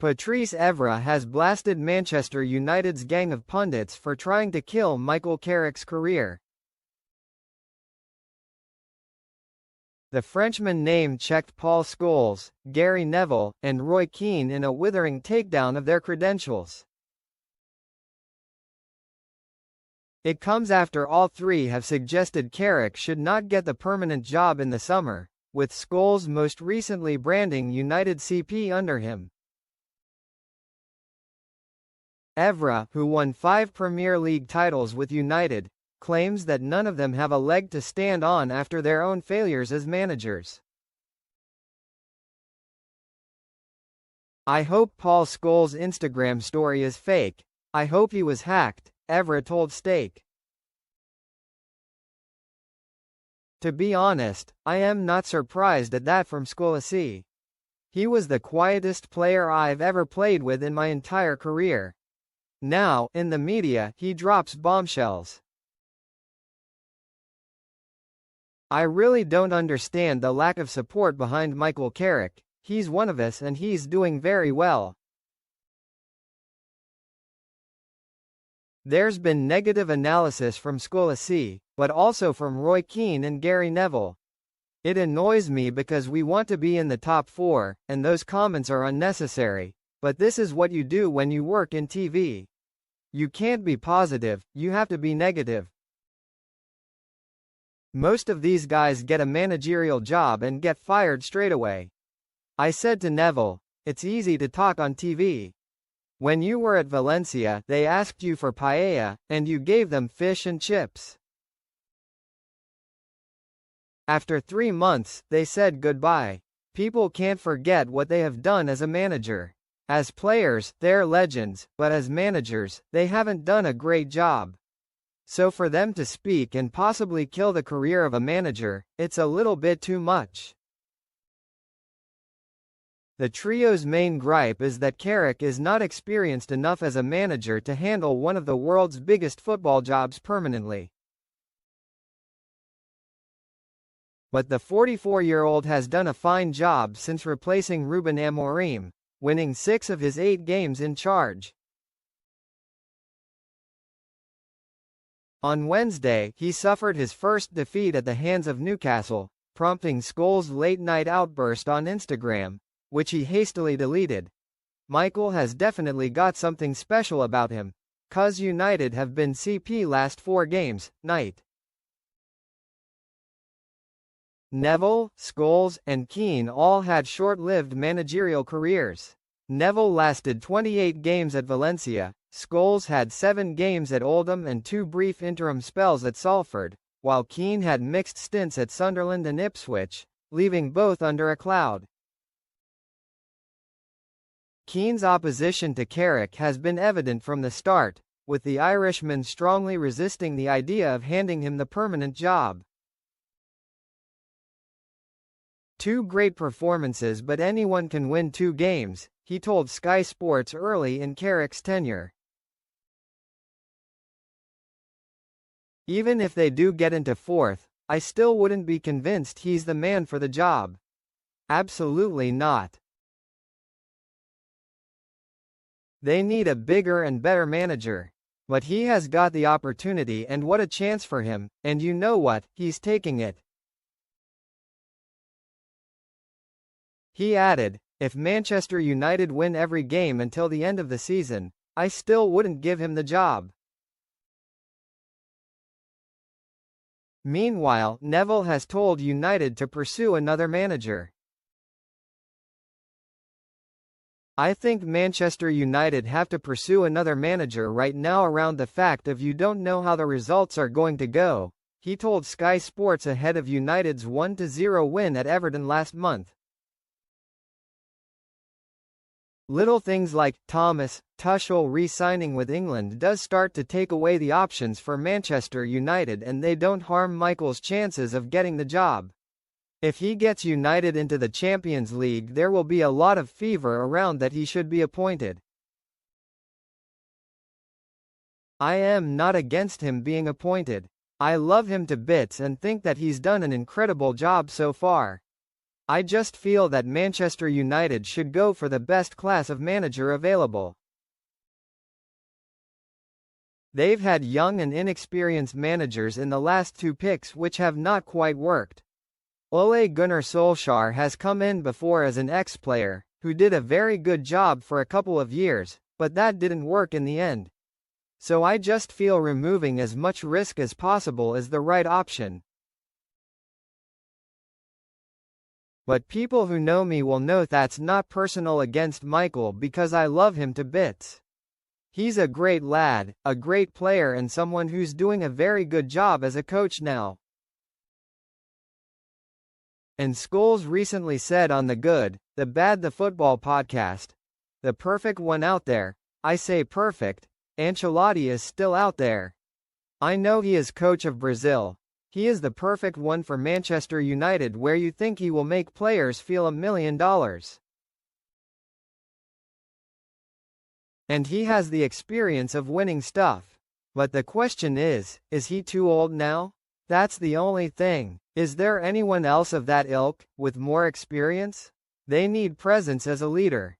Patrice Evra has blasted Manchester United's gang of pundits for trying to kill Michael Carrick's career. The Frenchman name-checked Paul Scholes, Gary Neville, and Roy Keane in a withering takedown of their credentials. It comes after all three have suggested Carrick should not get the permanent job in the summer, with Scholes most recently branding United CP under him. Evra, who won 5 Premier League titles with United, claims that none of them have a leg to stand on after their own failures as managers. "I hope Paul Scholes' Instagram story is fake. I hope he was hacked," Evra told Stake. "To be honest, I am not surprised at that from Scholes. He was the quietest player I've ever played with in my entire career. Now, in the media, he drops bombshells. I really don't understand the lack of support behind Michael Carrick. He's one of us and he's doing very well. There's been negative analysis from Scholes, but also from Roy Keane and Gary Neville. It annoys me because we want to be in the top 4, and those comments are unnecessary, but this is what you do when you work in TV. You can't be positive, you have to be negative. Most of these guys get a managerial job and get fired straight away. I said to Neville, it's easy to talk on TV. When you were at Valencia, they asked you for paella, and you gave them fish and chips. After 3 months, they said goodbye. People can't forget what they have done as a manager. As players, they're legends, but as managers, they haven't done a great job. So for them to speak and possibly kill the career of a manager, it's a little bit too much." The trio's main gripe is that Carrick is not experienced enough as a manager to handle one of the world's biggest football jobs permanently. But the 44-year-old has done a fine job since replacing Ruben Amorim, winning 6 of his 8 games in charge. On Wednesday, he suffered his first defeat at the hands of Newcastle, prompting Scholes' late-night outburst on Instagram, which he hastily deleted. "Michael has definitely got something special about him, 'cause United have been CP last 4 games, night." Neville, Scholes, and Keane all had short-lived managerial careers. Neville lasted 28 games at Valencia, Scholes had 7 games at Oldham and 2 brief interim spells at Salford, while Keane had mixed stints at Sunderland and Ipswich, leaving both under a cloud. Keane's opposition to Carrick has been evident from the start, with the Irishman strongly resisting the idea of handing him the permanent job. "2 great performances, but anyone can win 2 games," he told Sky Sports early in Carrick's tenure. "Even if they do get into 4th, I still wouldn't be convinced he's the man for the job. Absolutely not. They need a bigger and better manager. But he has got the opportunity and what a chance for him, and you know what, he's taking it." He added, "If Manchester United win every game until the end of the season, I still wouldn't give him the job." Meanwhile, Neville has told United to pursue another manager. "I think Manchester United have to pursue another manager right now around the fact of you don't know how the results are going to go," he told Sky Sports ahead of United's 1-0 win at Everton last month. Little things like Thomas Tuchel re-signing with England does start to take away the options for Manchester United, and they don't harm Michael's chances of getting the job. If he gets United into the Champions League, there will be a lot of fever around that he should be appointed. I am not against him being appointed. I love him to bits and think that he's done an incredible job so far. I just feel that Manchester United should go for the best class of manager available. They've had young and inexperienced managers in the last 2 picks which have not quite worked. Ole Gunnar Solskjaer has come in before as an ex-player, who did a very good job for a couple of years, but that didn't work in the end. So I just feel removing as much risk as possible is the right option. But people who know me will know that's not personal against Michael because I love him to bits. He's a great lad, a great player and someone who's doing a very good job as a coach now. And Scholes recently said on the Good, the Bad the Football podcast, the perfect one out there, I say perfect, Ancelotti is still out there. I know he is coach of Brazil. He is the perfect one for Manchester United where you think he will make players feel $1 million. And he has the experience of winning stuff. But the question is he too old now? That's the only thing. Is there anyone else of that ilk, with more experience? They need presence as a leader.